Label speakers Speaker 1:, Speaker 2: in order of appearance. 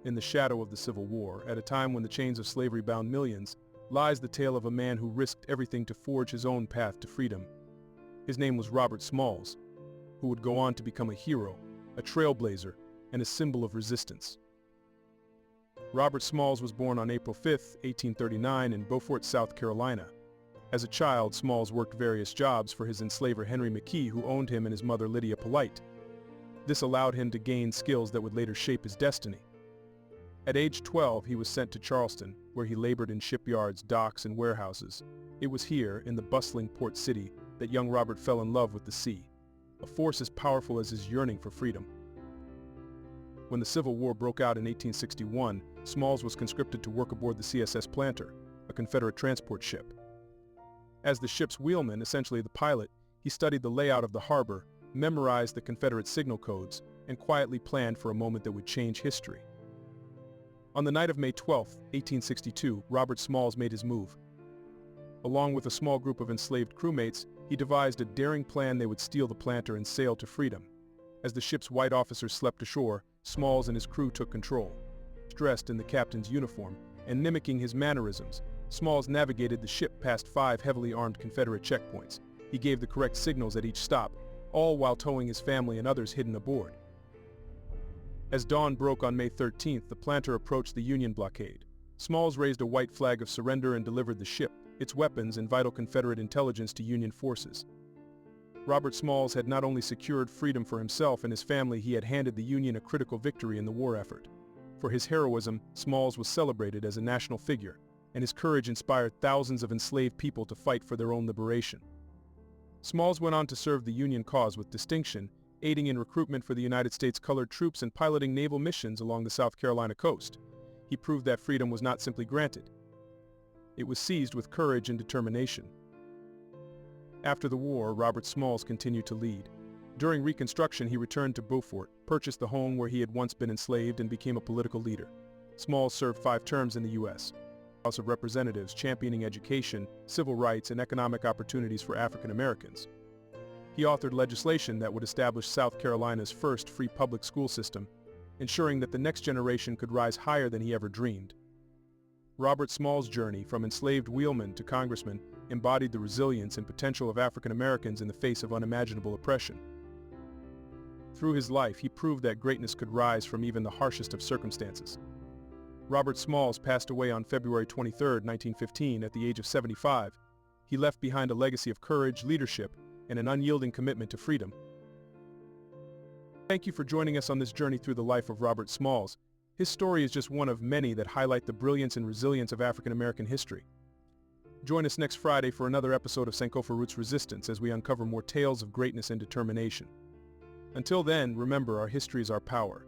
Speaker 1: In the shadow of the Civil War, at a time when the chains of slavery bound millions, lies the tale of a man who risked everything to forge his own path to freedom. His name was Robert Smalls, who would go on to become a hero, a trailblazer, and a symbol of resistance. Robert Smalls was born on April 5, 1839 in Beaufort, South Carolina. As a child, Smalls worked various jobs for his enslaver Henry McKee, who owned him, and his mother Lydia Polite. This allowed him to gain skills that would later shape his destiny. At age 12, he was sent to Charleston, where he labored in shipyards, docks, and warehouses. It was here, in the bustling port city, that young Robert fell in love with the sea, a force as powerful as his yearning for freedom. When the Civil War broke out in 1861, Smalls was conscripted to work aboard the CSS Planter, a Confederate transport ship. As the ship's wheelman, essentially the pilot, he studied the layout of the harbor, memorized the Confederate signal codes, and quietly planned for a moment that would change history. On the night of May 12, 1862, Robert Smalls made his move. Along with a small group of enslaved crewmates, he devised a daring plan. They would steal the planter and sail to freedom. As the ship's white officers slept ashore, Smalls and his crew took control. Dressed in the captain's uniform and mimicking his mannerisms, Smalls navigated the ship past 5 heavily armed Confederate checkpoints. He gave the correct signals at each stop, all while towing his family and others hidden aboard. As dawn broke on May 13th, the planter approached the Union blockade. Smalls raised a white flag of surrender and delivered the ship, its weapons, and vital Confederate intelligence to Union forces. Robert Smalls had not only secured freedom for himself and his family, he had handed the Union a critical victory in the war effort. For his heroism, Smalls was celebrated as a national figure, and his courage inspired thousands of enslaved people to fight for their own liberation. Smalls went on to serve the Union cause with distinction, aiding in recruitment for the United States colored troops and piloting naval missions along the South Carolina coast. He proved that freedom was not simply granted. It was seized with courage and determination. After the war, Robert Smalls continued to lead. During Reconstruction, he returned to Beaufort, purchased the home where he had once been enslaved, and became a political leader. Smalls served 5 terms in the U.S. House of Representatives, championing education, civil rights, and economic opportunities for African Americans. He authored legislation that would establish South Carolina's first free public school system, ensuring that the next generation could rise higher than he ever dreamed. Robert Smalls' journey from enslaved wheelman to congressman embodied the resilience and potential of African Americans in the face of unimaginable oppression. Through his life, he proved that greatness could rise from even the harshest of circumstances. Robert Smalls passed away on February 23, 1915, at the age of 75. He left behind a legacy of courage, leadership, and an unyielding commitment to freedom. Thank you for joining us on this journey through the life of Robert Smalls. His story is just one of many that highlight the brilliance and resilience of African American history. Join us next Friday for another episode of Sankofa Roots Resistance as we uncover more tales of greatness and determination. Until then, remember, our history is our power.